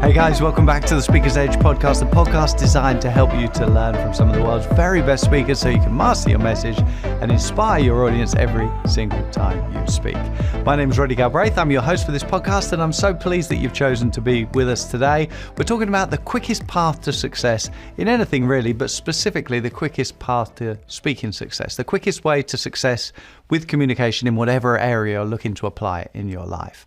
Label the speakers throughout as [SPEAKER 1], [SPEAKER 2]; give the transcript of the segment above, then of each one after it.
[SPEAKER 1] Hey guys, welcome back to the Speaker's Edge podcast, the podcast designed to help you to learn from some of the world's very best speakers so you can master your message and inspire your audience every single time you speak. My name is Roddy Galbraith. I'm your host for this podcast, and I'm so pleased that you've chosen to be with us today. We're talking about the quickest path to success in anything really, but specifically the quickest path to speaking success, the quickest way to success with communication in whatever area you're looking to apply it in your life.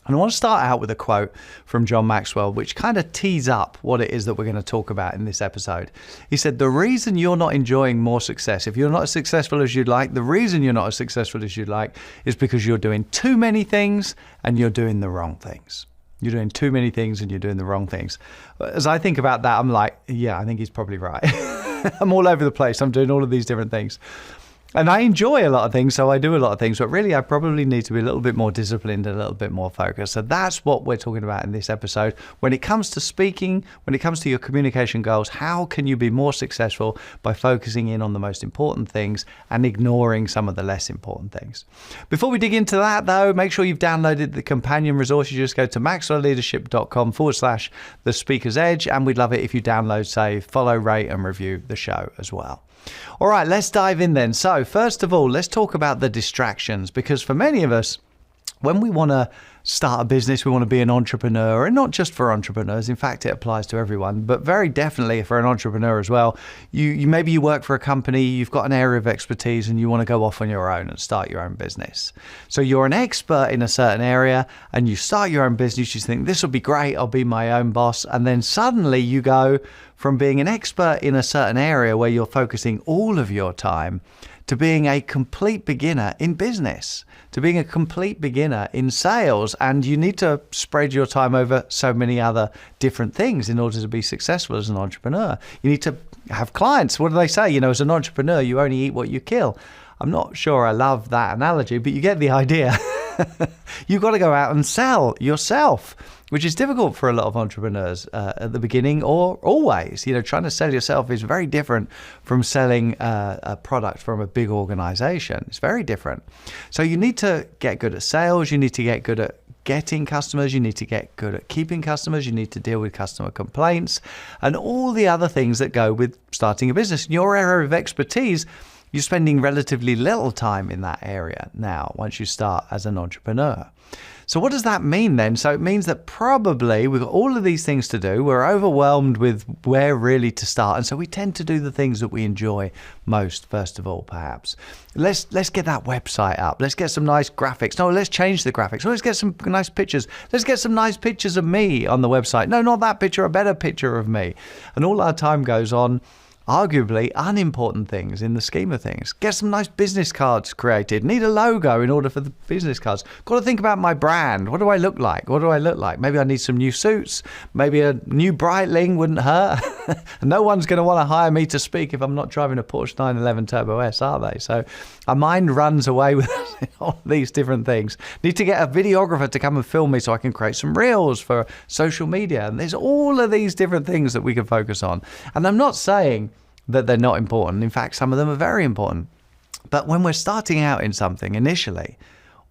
[SPEAKER 1] And I want to start out with a quote from John Maxwell, which kind of tees up what it is that we're going to talk about in this episode. He said, the reason you're not enjoying more success, if you're not as successful as you'd like, the reason you're not as successful as you'd like is because you're doing too many things and you're doing the wrong things. You're doing too many things and you're doing the wrong things. As I think about that, I'm like, yeah, I think he's probably right. I'm all over the place. I'm doing all of these different things. And I enjoy a lot of things, so I do a lot of things, but really I probably need to be a little bit more disciplined and a little bit more focused. So that's what we're talking about in this episode. When it comes to speaking, when it comes to your communication goals, how can you be more successful by focusing in on the most important things and ignoring some of the less important things? Before we dig into that though, make sure you've downloaded the companion resource. You just go to maxwellleadership.com/the Speaker's Edge, and we'd love it if you download, save, follow, rate, and review the show as well. All right, let's dive in then. So first of all, let's talk about the distractions, because for many of us, when we want to start a business, we want to be an entrepreneur, and not just for entrepreneurs. In fact, it applies to everyone, but very definitely for an entrepreneur as well. You maybe you work for a company, you've got an area of expertise and you want to go off on your own and start your own business. So you're an expert in a certain area and you start your own business. You think, this will be great, I'll be my own boss. And then suddenly you go from being an expert in a certain area where you're focusing all of your time to being a complete beginner in business, to being a complete beginner in sales. And you need to spread your time over so many other different things in order to be successful as an entrepreneur. You need to have clients. What do they say? As an entrepreneur, you only eat what you kill. I'm not sure I love that analogy, but you get the idea. You've got to go out and sell yourself, which is difficult for a lot of entrepreneurs at the beginning or always. Trying to sell yourself is very different from selling a product from a big organization. It's very different. So you need to get good at sales. You need to get good at getting customers. You need to get good at keeping customers. You need to deal with customer complaints and all the other things that go with starting a business. In your area of expertise, you're spending relatively little time in that area now once you start as an entrepreneur. So what does that mean then? So it means that probably we've got all of these things to do. We're overwhelmed with where really to start. And so we tend to do the things that we enjoy most, first of all, perhaps. Let's get that website up. Let's get some nice graphics. No, let's change the graphics. No, let's get some nice pictures. Let's get some nice pictures of me on the website. No, not that picture, a better picture of me. And all our time goes on arguably unimportant things in the scheme of things. Get some nice business cards created. Need a logo in order for the business cards. Got to think about my brand. What do I look like? What do I look like? Maybe I need some new suits. Maybe a new Breitling wouldn't hurt. No one's going to want to hire me to speak if I'm not driving a Porsche 911 Turbo S, are they? So our mind runs away with all these different things. Need to get a videographer to come and film me so I can create some reels for social media. And there's all of these different things that we can focus on. And I'm not saying that they're not important. In fact, some of them are very important. But when we're starting out in something initially,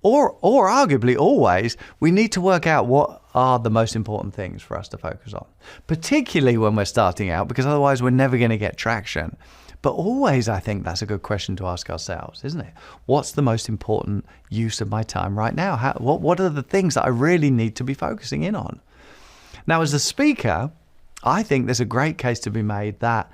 [SPEAKER 1] or arguably always, we need to work out what are the most important things for us to focus on, particularly when we're starting out, because otherwise we're never going to get traction. But always, I think that's a good question to ask ourselves, isn't it? What's the most important use of my time right now? What are the things that I really need to be focusing in on? Now, as a speaker, I think there's a great case to be made that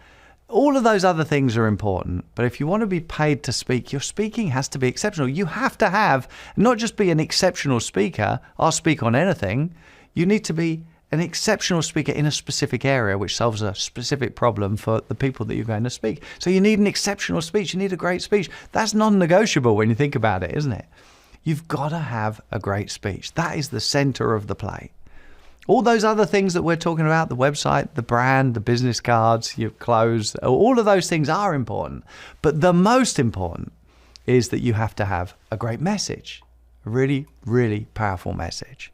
[SPEAKER 1] all of those other things are important, but if you want to be paid to speak, your speaking has to be exceptional. You have to have, not just be an exceptional speaker, I'll speak on anything. You need to be an exceptional speaker in a specific area which solves a specific problem for the people that you're going to speak. So you need an exceptional speech. You need a great speech. That's non-negotiable when you think about it, isn't it? You've got to have a great speech. That is the center of the plate. All those other things that we're talking about, the website, the brand, the business cards, your clothes, all of those things are important. But the most important is that you have to have a great message, a really, really powerful message.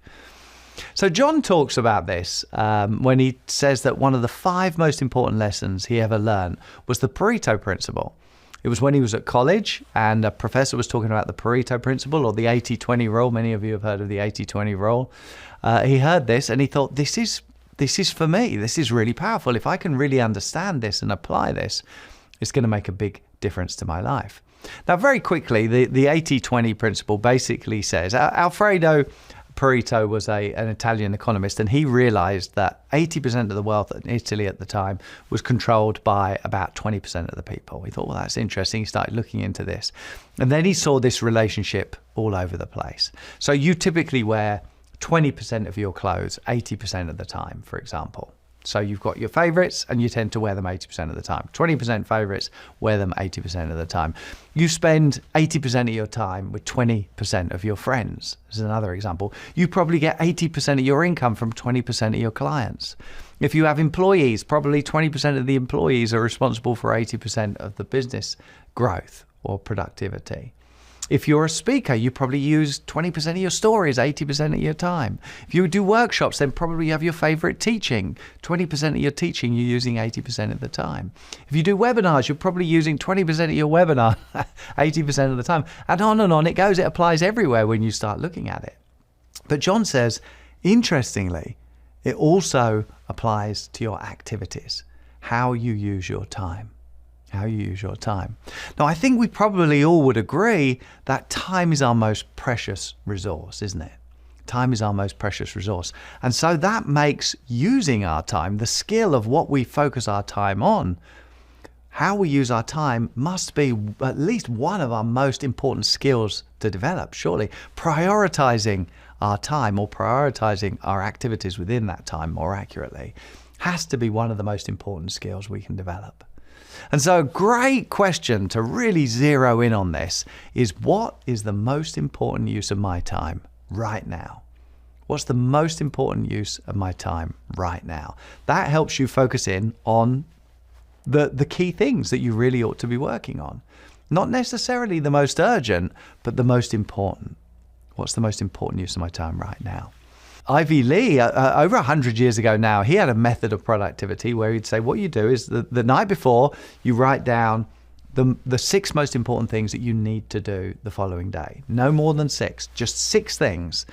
[SPEAKER 1] So John talks about this when he says that one of the 5 most important lessons he ever learned was the Pareto principle. It was when he was at college and a professor was talking about the Pareto principle, or the 80-20 rule. Many of you have heard of the 80-20 rule. He heard this and he thought, this is this is for me. This is really powerful. If I can really understand this and apply this, it's going to make a big difference to my life. Now, very quickly, the 80-20 principle basically says, Alfredo Pareto was an Italian economist, and he realized that 80% of the wealth in Italy at the time was controlled by about 20% of the people. He thought, well, that's interesting. He started looking into this. And then he saw this relationship all over the place. So you typically wear 20% of your clothes 80% of the time, for example. So you've got your favorites and you tend to wear them 80% of the time. 20% favorites, wear them 80% of the time. You spend 80% of your time with 20% of your friends. This is another example. You probably get 80% of your income from 20% of your clients. If you have employees, probably 20% of the employees are responsible for 80% of the business growth or productivity. If you're a speaker, you probably use 20% of your stories 80% of your time. If you do workshops, then probably you have your favorite teaching. 20% of your teaching you're using 80% of the time. If you do webinars, you're probably using 20% of your webinar 80% of the time. And on it goes. It applies everywhere when you start looking at it. But John says, interestingly, it also applies to your activities, how you use your time. How you use your time. Now, I think we probably all would agree that time is our most precious resource, isn't it? Time is our most precious resource. And so that makes using our time, the skill of what we focus our time on, how we use our time must be at least one of our most important skills to develop, surely. Prioritizing our time or prioritizing our activities within that time more accurately has to be one of the most important skills we can develop. And so a great question to really zero in on this is, what is the most important use of my time right now? What's the most important use of my time right now? That helps you focus in on the key things that you really ought to be working on. Not necessarily the most urgent, but the most important. What's the most important use of my time right now? Ivy Lee, over 100 years ago now, he had a method of productivity where he'd say, what you do is the night before, you write down the 6 most important things that you need to do the following day. No more than 6, just 6 things,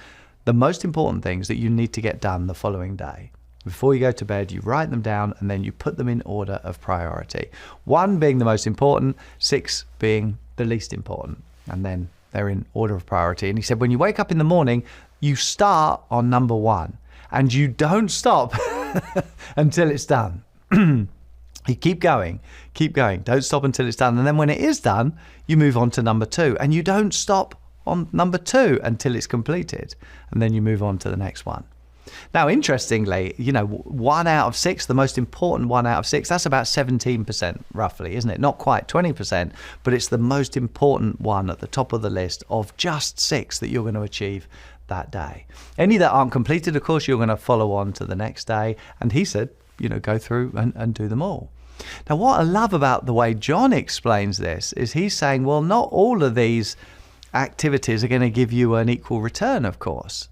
[SPEAKER 1] the most important things that you need to get done the following day. Before you go to bed, you write them down and then you put them in order of priority. 1 being the most important, 6 being the least important. And then they're in order of priority. And he said, when you wake up in the morning, you start on number 1 and you don't stop until it's done. You keep going, don't stop until it's done. And then when it is done, you move on to number 2 and you don't stop on number 2 until it's completed. And then you move on to the next one. Now, interestingly, 1 out of 6, the most important 1 out of 6, that's about 17% roughly, isn't it? Not quite 20%, but it's the most important one at the top of the list of just 6 that you're going to achieve that day. Any that aren't completed, of course, you're going to follow on to the next day. And he said, go through and do them all. Now, what I love about the way John explains this is he's saying, well, not all of these activities are going to give you an equal return, of course.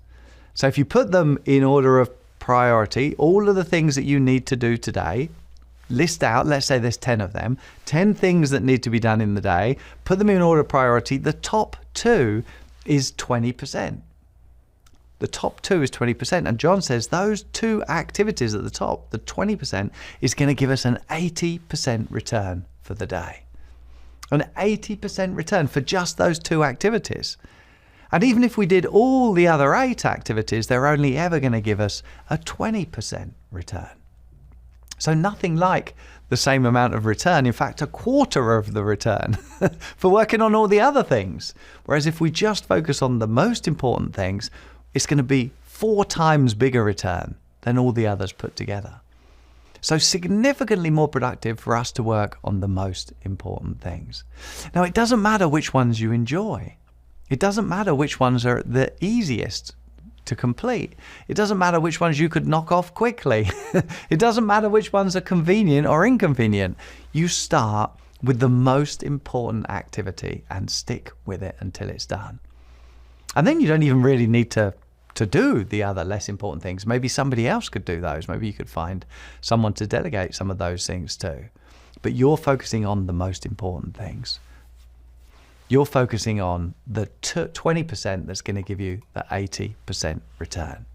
[SPEAKER 1] So if you put them in order of priority, all of the things that you need to do today, list out, let's say there's 10 of them, 10 things that need to be done in the day, put them in order of priority. The top 2 is 20%. The top 2 is 20%. And John says those 2 activities at the top, the 20%, is going to give us an 80% return for the day. An 80% return for just those 2 activities. And even if we did all the other 8 activities, they're only ever going to give us a 20% return. So nothing like the same amount of return, in fact, a quarter of the return for working on all the other things. Whereas if we just focus on the most important things, it's going to be 4 times bigger return than all the others put together. So significantly more productive for us to work on the most important things. Now, it doesn't matter which ones you enjoy. It doesn't matter which ones are the easiest to complete. It doesn't matter which ones you could knock off quickly. It doesn't matter which ones are convenient or inconvenient. You start with the most important activity and stick with it until it's done. And then you don't even really need to do the other less important things. Maybe somebody else could do those. Maybe you could find someone to delegate some of those things to. But you're focusing on the most important things. You're focusing on the 20% that's going to give you the 80% return.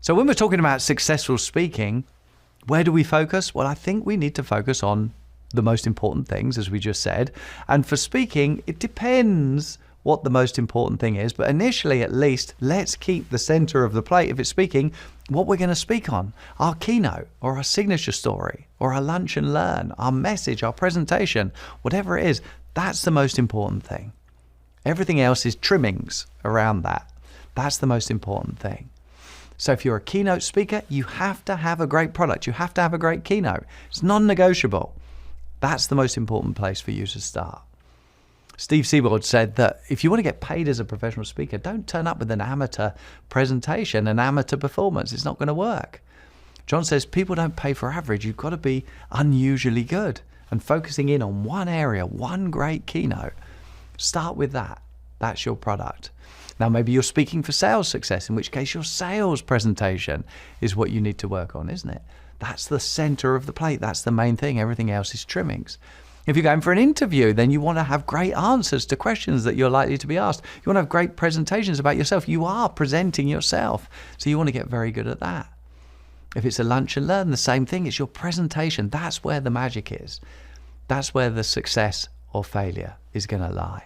[SPEAKER 1] So when we're talking about successful speaking, where do we focus? Well, I think we need to focus on the most important things, as we just said. And for speaking, it depends what the most important thing is. But initially, at least, let's keep the center of the plate, if it's speaking, what we're going to speak on. Our keynote, or our signature story, or our lunch and learn, our message, our presentation, whatever it is, that's the most important thing. Everything else is trimmings around that. That's the most important thing. So if you're a keynote speaker, you have to have a great product. You have to have a great keynote. It's non-negotiable. That's the most important place for you to start. Steve Seaboard said that if you want to get paid as a professional speaker, don't turn up with an amateur presentation, an amateur performance. It's not going to work. John says people don't pay for average. You've got to be unusually good and focusing in on one area, one great keynote. Start with that. That's your product. Now, maybe you're speaking for sales success, in which case your sales presentation is what you need to work on, isn't it? That's the center of the plate. That's the main thing. Everything else is trimmings. If you're going for an interview, then you want to have great answers to questions that you're likely to be asked. You want to have great presentations about yourself. You are presenting yourself. So you want to get very good at that. If it's a lunch and learn, the same thing. It's your presentation. That's where the magic is. That's where the success or failure is going to lie.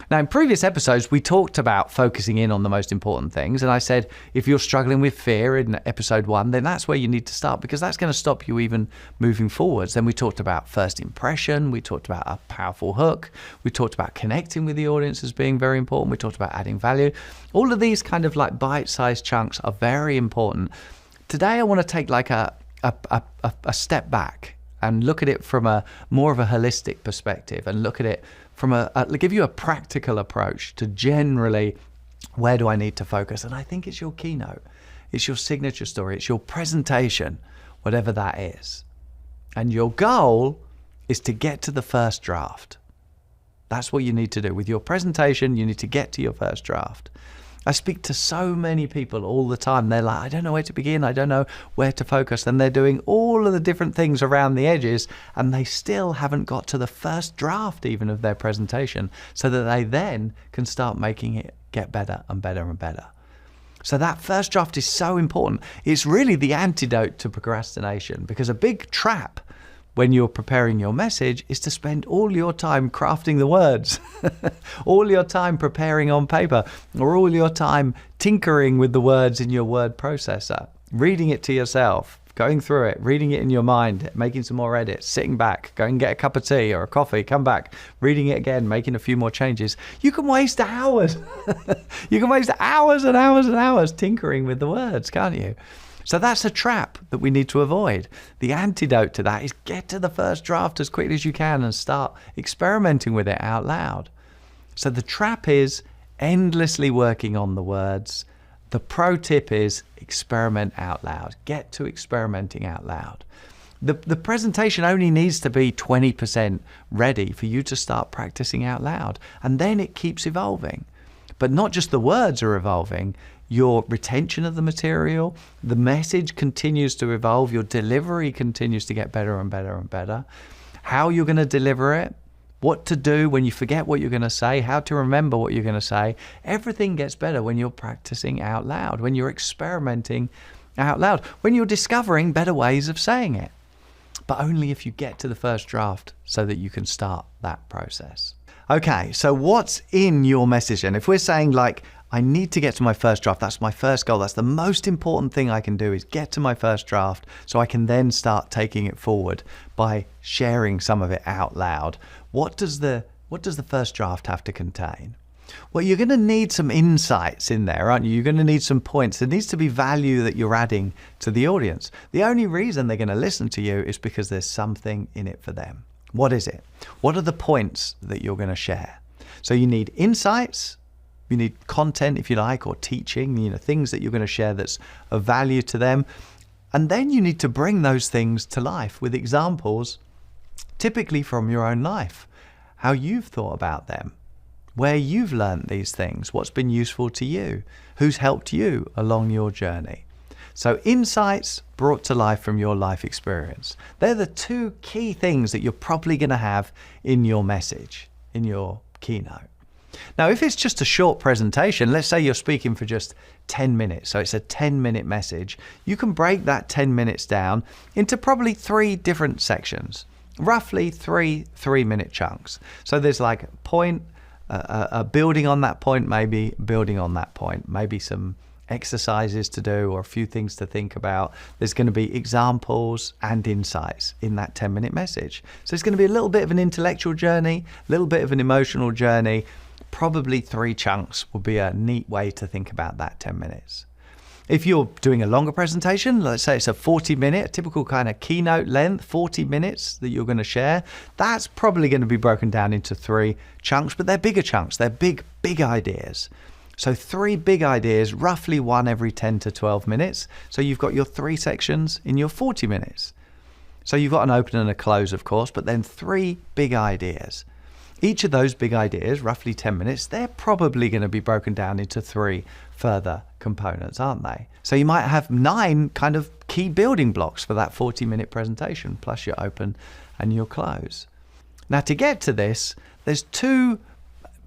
[SPEAKER 1] Now, in previous episodes, we talked about focusing in on the most important things. And I said, if you're struggling with fear in episode 1, then that's where you need to start, because that's going to stop you even moving forwards. Then we talked about first impression. We talked about a powerful hook. We talked about connecting with the audience as being very important. We talked about adding value. All of these kind of like bite-sized chunks are very important. Today, I want to take like a step back and look at it from a more of a holistic perspective, and look at it from give you a practical approach to generally where do I need to focus. And I think it's your keynote, it's your signature story, it's your presentation, whatever that is. And your goal is to get to the first draft. That's what you need to do with your presentation. You need to get to your first draft. I speak to so many people all the time. They're like, I don't know where to begin. I don't know where to focus. And they're doing all of the different things around the edges, and they still haven't got to the first draft even of their presentation, so that they then can start making it get better and better and better. So that first draft is so important. It's really the antidote to procrastination, because a big trap when you're preparing your message is to spend all your time crafting the words, all your time preparing on paper, or all your time tinkering with the words in your word processor, reading it to yourself, going through it, reading it in your mind, making some more edits, sitting back, go and get a cup of tea or a coffee, come back, reading it again, making a few more changes. You can waste hours. You can waste hours and hours and hours tinkering with the words, can't you? So that's a trap that we need to avoid. The antidote to that is get to the first draft as quickly as you can and start experimenting with it out loud. So the trap is endlessly working on the words. The pro tip is experiment out loud. Get to experimenting out loud. The presentation only needs to be 20% ready for you to start practicing out loud. And then it keeps evolving. But not just the words are evolving. Your retention of the material, the message continues to evolve, your delivery continues to get better and better and better. How you're going to deliver it, what to do when you forget what you're going to say, how to remember what you're going to say, everything gets better when you're practicing out loud, when you're experimenting out loud, when you're discovering better ways of saying it. But only if you get to the first draft so that you can start that process. Okay, so what's in your message? And if we're saying like, I need to get to my first draft, that's my first goal, that's the most important thing I can do, is get to my first draft so I can then start taking it forward by sharing some of it out loud. What does the first draft have to contain? Well, you're going to need some insights in there, aren't you? You're going to need some points. There needs to be value that you're adding to the audience. The only reason they're going to listen to you is because there's something in it for them. What is it? What are the points that you're going to share? So you need insights. You need content, if you like, or teaching, things that you're going to share that's of value to them. And then you need to bring those things to life with examples, typically from your own life, how you've thought about them, where you've learned these things, what's been useful to you, who's helped you along your journey. So insights brought to life from your life experience. They're the two key things that you're probably going to have in your message, in your keynote. Now, if it's just a short presentation, let's say you're speaking for just 10 minutes, so it's a 10-minute message, you can break that 10 minutes down into probably 3 different sections, roughly 3-minute chunks. So there's like a point, building on that point, maybe building on that point, maybe some exercises to do or a few things to think about. There's going to be examples and insights in that 10-minute message. So it's going to be a little bit of an intellectual journey, a little bit of an emotional journey. Probably 3 chunks would be a neat way to think about that 10 minutes. If you're doing a longer presentation, let's say it's a 40-minute, a typical kind of keynote length, 40 minutes that you're going to share, that's probably going to be broken down into 3 chunks, but they're bigger chunks. They're big ideas. So 3 big ideas, roughly 1 every 10 to 12 minutes. So you've got your 3 sections in your 40 minutes. So you've got an open and a close, of course, but then 3 big ideas. Each of those big ideas, roughly 10 minutes, they're probably going to be broken down into 3 further components, aren't they? So you might have 9 kind of key building blocks for that 40-minute presentation, plus your open and your close. Now, to get to this, there's 2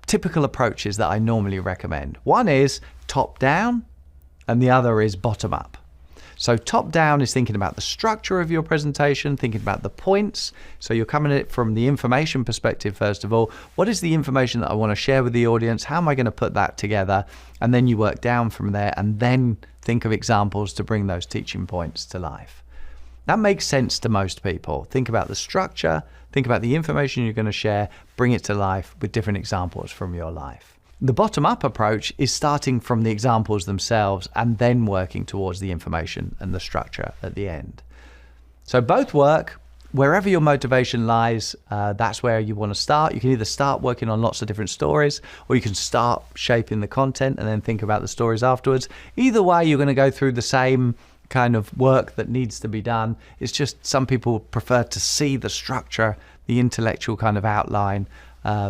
[SPEAKER 1] typical approaches that I normally recommend. One is top down and the other is bottom up. So top down is thinking about the structure of your presentation, thinking about the points. So you're coming at it from the information perspective, first of all. What is the information that I want to share with the audience? How am I going to put that together? And then you work down from there and then think of examples to bring those teaching points to life. That makes sense to most people. Think about the structure, think about the information you're going to share, bring it to life with different examples from your life. The bottom-up approach is starting from the examples themselves and then working towards the information and the structure at the end. So both work. Wherever your motivation lies, that's where you want to start. You can either start working on lots of different stories, or you can start shaping the content and then think about the stories afterwards. Either way, you're going to go through the same kind of work that needs to be done. It's just some people prefer to see the structure, the intellectual kind of outline,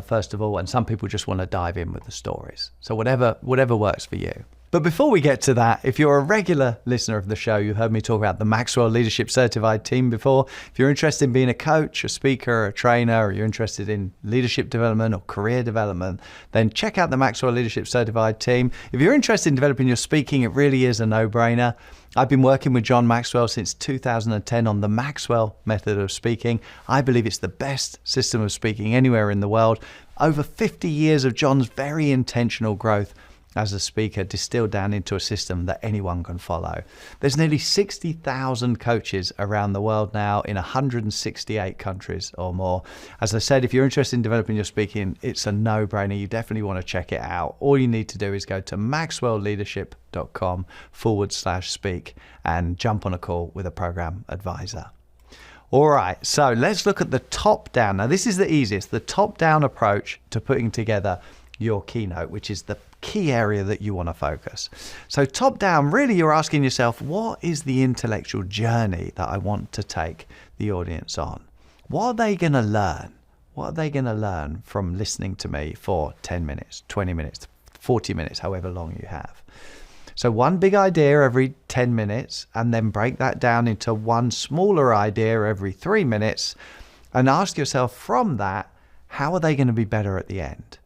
[SPEAKER 1] first of all, and some people just want to dive in with the stories. So whatever works for you. But before we get to that, if you're a regular listener of the show, you've heard me talk about the Maxwell Leadership Certified Team before. If you're interested in being a coach, a speaker, a trainer, or you're interested in leadership development or career development, then check out the Maxwell Leadership Certified Team. If you're interested in developing your speaking, it really is a no-brainer. I've been working with John Maxwell since 2010 on the Maxwell method of speaking. I believe it's the best system of speaking anywhere in the world. Over 50 years of John's very intentional growth as a speaker distilled down into a system that anyone can follow. There's nearly 60,000 coaches around the world now in 168 countries or more. As I said, if you're interested in developing your speaking, it's a no-brainer. You definitely want to check it out. All you need to do is go to maxwellleadership.com/speak and jump on a call with a program advisor. All right, so let's look at the top down. Now, this is the easiest, the top down approach to putting together your keynote, which is the key area that you want to focus. So top down, really you're asking yourself, what is the intellectual journey that I want to take the audience on? What are they going to learn? What are they going to learn from listening to me for 10 minutes, 20 minutes, 40 minutes, however long you have? So one big idea every 10 minutes, and then break that down into one smaller idea every 3 minutes, and ask yourself from that, how are they going to be better at the end?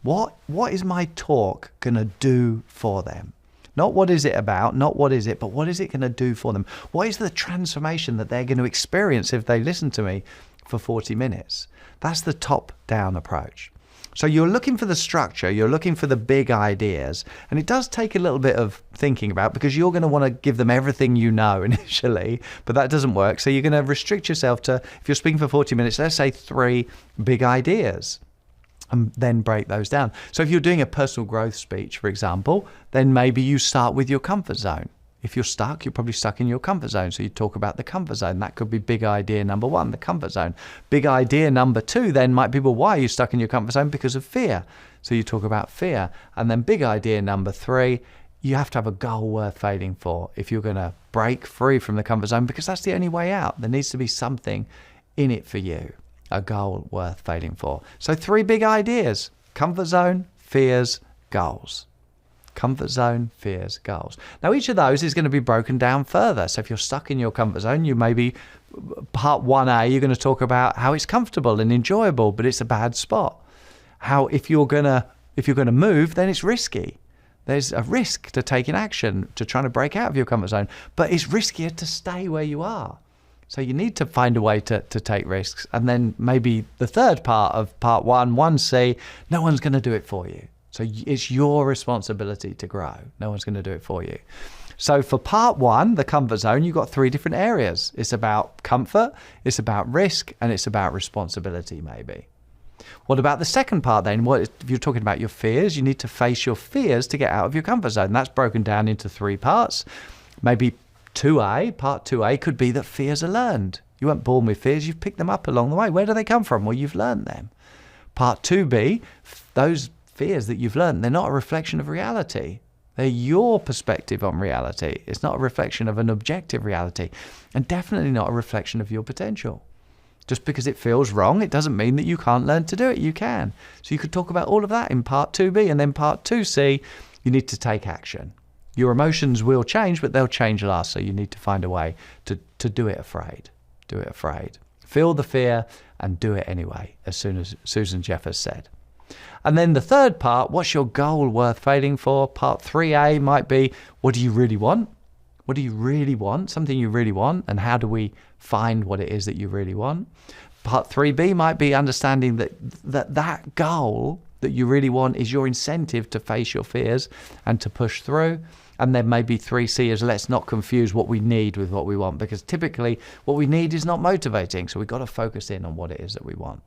[SPEAKER 1] What is my talk going to do for them? Not what is it about, not what is it, but what is it going to do for them? What is the transformation that they're going to experience if they listen to me for 40 minutes? That's the top-down approach. So you're looking for the structure, you're looking for the big ideas, and it does take a little bit of thinking about, because you're going to want to give them everything you know initially, but that doesn't work. So you're going to restrict yourself to, if you're speaking for 40 minutes, let's say 3 big ideas. And then break those down. So if you're doing a personal growth speech, for example, then maybe you start with your comfort zone. If you're stuck, you're probably stuck in your comfort zone. So you talk about the comfort zone. That could be big idea number 1, the comfort zone. Big idea number 2 then might be, well, why are you stuck in your comfort zone? Because of fear. So you talk about fear. And then big idea number 3, you have to have a goal worth failing for if you're going to break free from the comfort zone, because that's the only way out. There needs to be something in it for you. A goal worth failing for. So 3 big ideas: comfort zone, fears, goals. Comfort zone, fears, goals. Now each of those is going to be broken down further. So if you're stuck in your comfort zone, you maybe part 1A, you're going to talk about how it's comfortable and enjoyable, but it's a bad spot. how if you're gonna move, then it's risky. There's a risk to taking action, to trying to break out of your comfort zone, but it's riskier to stay where you are. So you need to find a way to take risks. And then maybe the third part of part 1C, no one's going to do it for you. So it's your responsibility to grow. No one's going to do it for you. So for part 1, the comfort zone, you've got 3 different areas. It's about comfort, it's about risk, and it's about responsibility maybe. What about the second part then? What if you're talking about your fears? You need to face your fears to get out of your comfort zone. That's broken down into 3 parts. Maybe part 2A could be that fears are learned. You weren't born with fears, you've picked them up along the way. Where do they come from? Well, you've learned them. Part 2B, those fears that you've learned, they're not a reflection of reality. They're your perspective on reality. It's not a reflection of an objective reality, and definitely not a reflection of your potential. Just because it feels wrong, it doesn't mean that you can't learn to do it. You can. So you could talk about all of that in part 2B, and then part 2C, you need to take action. Your emotions will change, but they'll change last. So you need to find a way to do it afraid. Do it afraid. Feel the fear and do it anyway, as soon as Susan Jeffers said. And then the third part, what's your goal worth failing for? Part 3A might be, what do you really want? What do you really want? Something you really want. And how do we find what it is that you really want? Part 3B might be understanding that goal that you really want is your incentive to face your fears and to push through. And then maybe 3C is, let's not confuse what we need with what we want, because typically what we need is not motivating. So we've got to focus in on what it is that we want.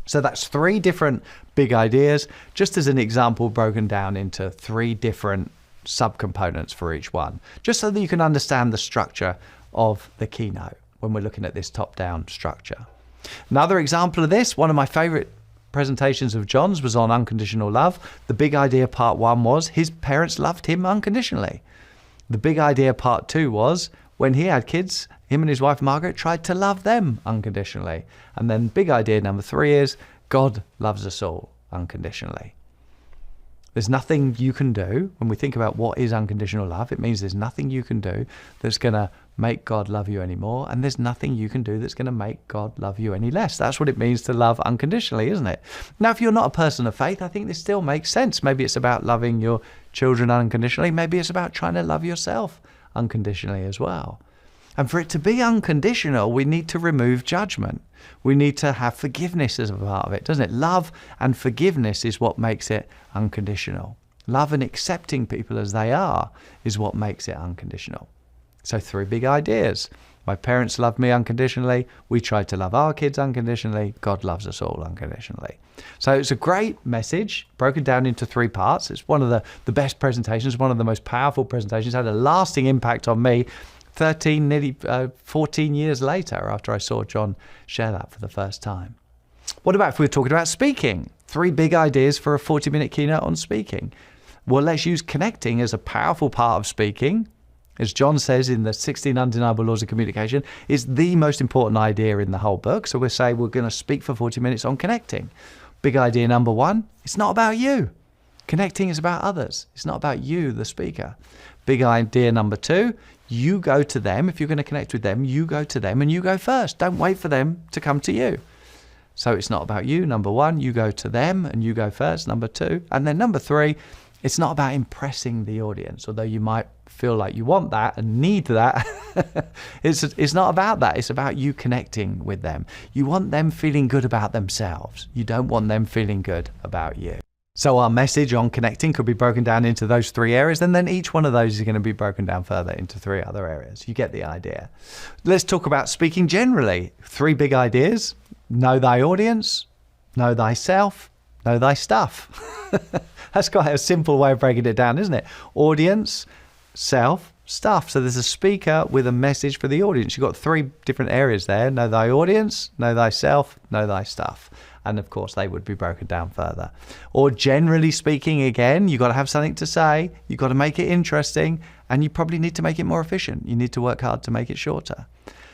[SPEAKER 1] So that's 3 different big ideas, just as an example, broken down into 3 different subcomponents for each one, just so that you can understand the structure of the keynote when we're looking at this top-down structure. Another example of this, one of my favorite presentations of John's was on unconditional love. The big idea part 1 was his parents loved him unconditionally. The big idea part 2 was when he had kids, him and his wife Margaret tried to love them unconditionally. And then big idea number 3 is God loves us all unconditionally. There's nothing you can do. When we think about what is unconditional love, it means there's nothing you can do that's going to make God love you anymore, and there's nothing you can do that's going to make God love you any less. That's what it means to love unconditionally, isn't it? Now, if you're not a person of faith, I think this still makes sense. Maybe it's about loving your children unconditionally. Maybe it's about trying to love yourself unconditionally as well. And for it to be unconditional, we need to remove judgment. We need to have forgiveness as a part of it, doesn't it? Love and forgiveness is what makes it unconditional. Love and accepting people as they are is what makes it unconditional. So 3 big ideas. My parents loved me unconditionally. We tried to love our kids unconditionally. God loves us all unconditionally. So it's a great message broken down into 3 parts. It's one of the best presentations, one of the most powerful presentations. It had a lasting impact on me 14 years later after I saw John share that for the first time. What about if we were talking about speaking? 3 big ideas for a 40-minute keynote on speaking. Well, let's use connecting as a powerful part of speaking. As John says in the 16 Undeniable Laws of Communication, it's the most important idea in the whole book. So we'll say we're going to speak for 40 minutes on connecting. Big idea number 1, it's not about you. Connecting is about others. It's not about you, the speaker. Big idea number 2, you go to them. If you're going to connect with them, you go to them and you go first. Don't wait for them to come to you. So it's not about you, number 1. You go to them and you go first, number 2. And then number 3, it's not about impressing the audience, although you might feel like you want that and need that. It's not about that. It's about you connecting with them. You want them feeling good about themselves. You don't want them feeling good about you. So our message on connecting could be broken down into those 3 areas, and then each one of those is going to be broken down further into 3 other areas. You get the idea. Let's talk about speaking generally. 3 big ideas. Know thy audience, know thyself, know thy stuff. That's quite a simple way of breaking it down, isn't it? Audience, self, stuff. So there's a speaker with a message for the audience. You've got 3 different areas there. Know thy audience, know thyself, know thy stuff. And of course, they would be broken down further. Or generally speaking, again, you've got to have something to say. You've got to make it interesting. And you probably need to make it more efficient. You need to work hard to make it shorter.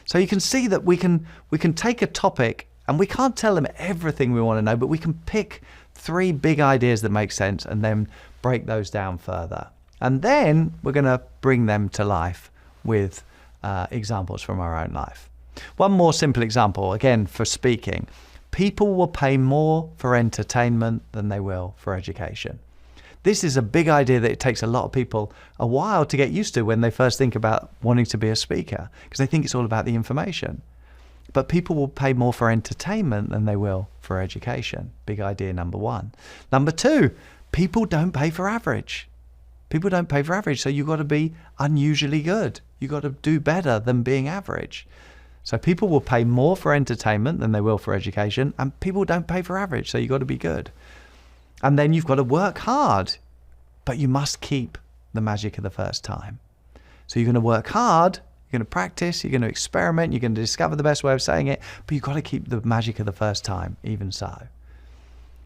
[SPEAKER 1] So you can see that we can take a topic, and we can't tell them everything we want to know, but we can pick 3 big ideas that make sense and then break those down further. And then we're going to bring them to life with examples from our own life. One more simple example, again, for speaking. people will pay more for entertainment than they will for education. This is a big idea that it takes a lot of people a while to get used to when they first think about wanting to be a speaker, because they think it's all about the information. But people will pay more for entertainment than they will for education. Big idea number one. Number two, people don't pay for average. People don't pay for average, so you've got to be unusually good. You've got to do better than being average. So people will pay more for entertainment than they will for education, and people don't pay for average, so you've got to be good. And then you've got to work hard, but you must keep the magic of the first time. So you're going to work hard, you're going to practice, you're going to experiment, you're going to discover the best way of saying it, but you've got to keep the magic of the first time, even so.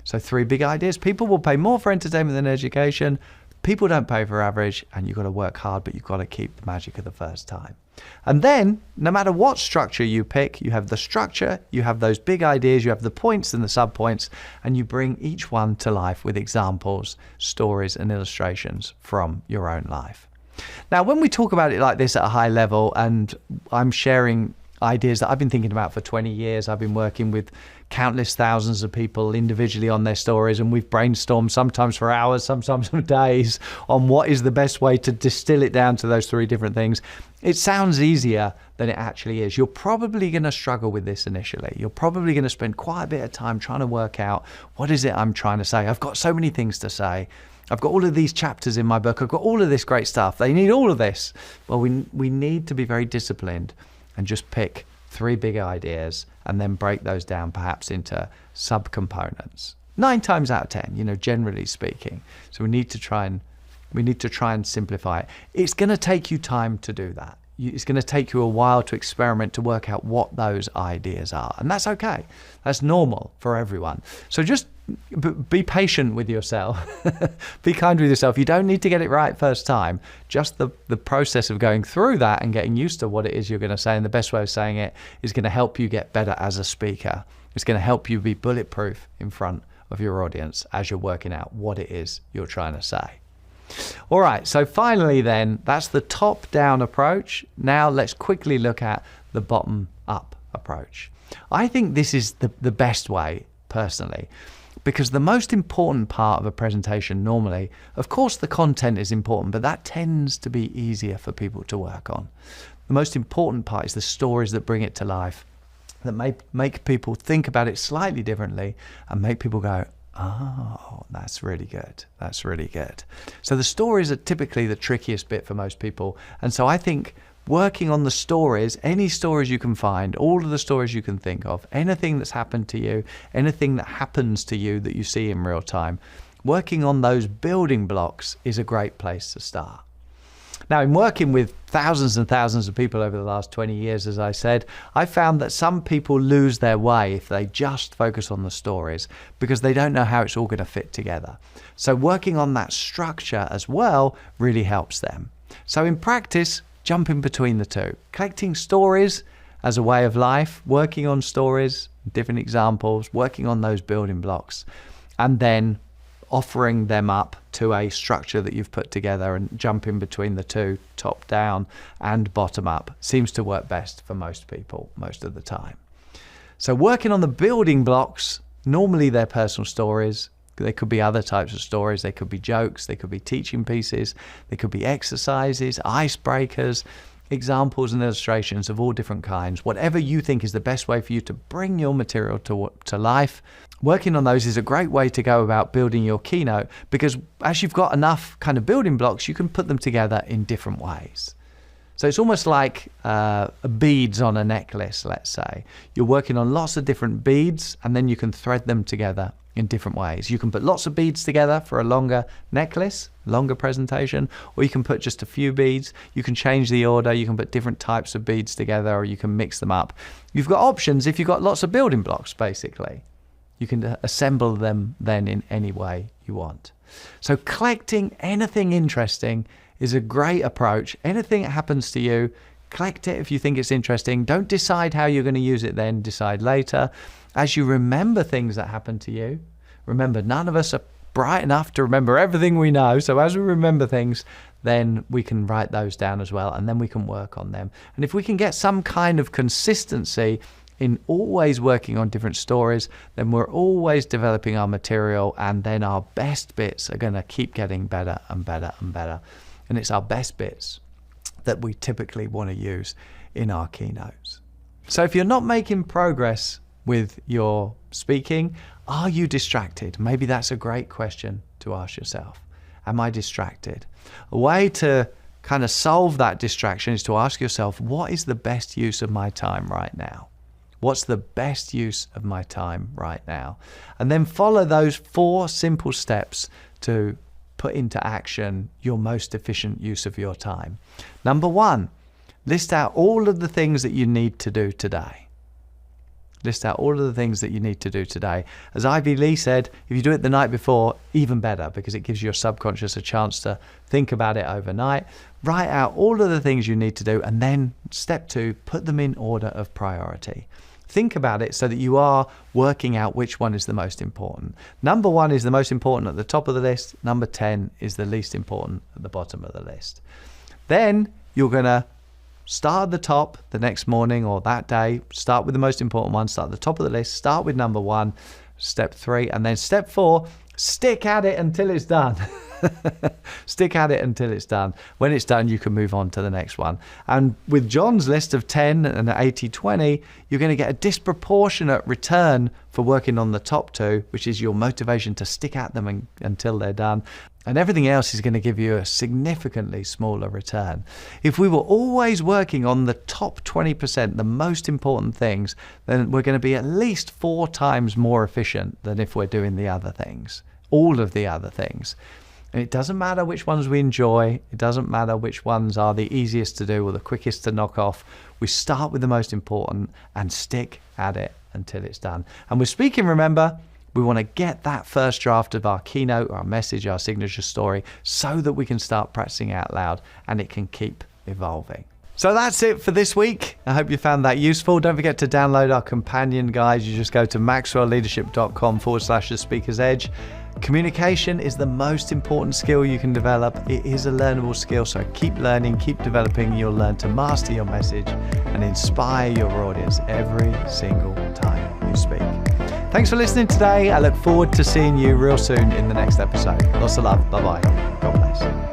[SPEAKER 1] So 3 big ideas. People will pay more for entertainment than education. People don't pay for average, and you've got to work hard, but you've got to keep the magic of the first time. And then, no matter what structure you pick, you have the structure, you have those big ideas, you have the points and the subpoints, and you bring each one to life with examples, stories, and illustrations from your own life. Now, when we talk about it like this at a high level, and I'm sharing ideas that I've been thinking about for 20 years, I've been working with countless thousands of people individually on their stories, and we've brainstormed sometimes for hours, sometimes for days, on what is the best way to distill it down to those 3 different things. It sounds easier than it actually is. You're probably going to struggle with this initially. You're probably going to spend quite a bit of time trying to work out, what is it I'm trying to say? I've got so many things to say. I've got all of these chapters in my book. I've got all of this great stuff. They need all of this. Well, we need to be very disciplined and just pick 3 big ideas and then break those down perhaps into subcomponents. 9 times out of 10, generally speaking. So we need to try and simplify it. It's going to take you time to do that. It's going to take you a while to experiment, to work out what those ideas are. And that's okay. That's normal for everyone. So just be patient with yourself. Be kind with yourself. You don't need to get it right first time. Just the process of going through that and getting used to what it is you're going to say, and the best way of saying it is going to help you get better as a speaker. It's going to help you be bulletproof in front of your audience as you're working out what it is you're trying to say. All right, so finally then, that's the top-down approach. Now let's quickly look at the bottom-up approach. I think this is the best way, personally, because the most important part of a presentation normally, of course the content is important, but that tends to be easier for people to work on. The most important part is the stories that bring it to life, that make people think about it slightly differently and make people go, oh, that's really good. That's really good. So the stories are typically the trickiest bit for most people. And so I think working on the stories, any stories you can find, all of the stories you can think of, anything that's happened to you, anything that happens to you that you see in real time, working on those building blocks is a great place to start. Now, in working with thousands and thousands of people over the last 20 years, as I said, I found that some people lose their way if they just focus on the stories because they don't know how it's all going to fit together. So working on that structure as well really helps them. So in practice, jumping between the two, collecting stories as a way of life, working on stories, different examples, working on those building blocks, and then offering them up to a structure that you've put together and jumping between the two, top down and bottom up, seems to work best for most people most of the time. So working on the building blocks, normally they're personal stories. They could be other types of stories. They could be jokes. They could be teaching pieces. They could be exercises, icebreakers, examples and illustrations of all different kinds. Whatever you think is the best way for you to bring your material to life, working on those is a great way to go about building your keynote, because as you've got enough kind of building blocks, you can put them together in different ways. So it's almost like beads on a necklace, let's say. You're working on lots of different beads, and then you can thread them together in different ways. You can put lots of beads together for a longer necklace, longer presentation, or you can put just a few beads. You can change the order. You can put different types of beads together, or you can mix them up. You've got options if you've got lots of building blocks, basically. You can assemble them then in any way you want. So collecting anything interesting is a great approach. Anything that happens to you, collect it if you think it's interesting. Don't decide how you're going to use it then, decide later. As you remember things that happen to you, remember, none of us are bright enough to remember everything we know. So as we remember things, then we can write those down as well, and then we can work on them. And if we can get some kind of consistency in always working on different stories, then we're always developing our material, and then our best bits are going to keep getting better and better and better. And it's our best bits that we typically want to use in our keynotes. So if you're not making progress with your speaking, are you distracted? Maybe that's a great question to ask yourself. Am I distracted? A way to kind of solve that distraction is to ask yourself, what is the best use of my time right now? What's the best use of my time right now? And then follow those 4 simple steps to put into action your most efficient use of your time. Number 1, list out all of the things that you need to do today. List out all of the things that you need to do today. As Ivy Lee said, if you do it the night before, even better, because it gives your subconscious a chance to think about it overnight. Write out all of the things you need to do, and then step 2, put them in order of priority. Think about it so that you are working out which one is the most important. Number 1 is the most important at the top of the list. Number 10 is the least important at the bottom of the list. Then you're going to start at the top the next morning or that day. Start with the most important one. Start at the top of the list. Start with number 1, step 3, and then step 4, stick at it until it's done. Stick at it until it's done. When it's done, you can move on to the next one. And with John's list of 10 and 80-20, you're going to get a disproportionate return for working on the top 2, which is your motivation to stick at them until they're done. And everything else is going to give you a significantly smaller return. If we were always working on the top 20%, the most important things, then we're going to be at least 4 times more efficient than if we're doing the other things, all of the other things. And it doesn't matter which ones we enjoy. It doesn't matter which ones are the easiest to do or the quickest to knock off. We start with the most important and stick at it until it's done. And with speaking, remember, we want to get that first draft of our keynote, our message, our signature story, so that we can start practicing out loud and it can keep evolving. So that's it for this week. I hope you found that useful. Don't forget to download our companion guide. You just go to maxwellleadership.com/The Speaker's Edge. Communication is the most important skill you can develop. It is a learnable skill, so keep learning, keep developing. You'll learn to master your message and inspire your audience every single time you speak. Thanks for listening today. I look forward to seeing you real soon in the next episode. Lots of love. Bye-bye. God bless.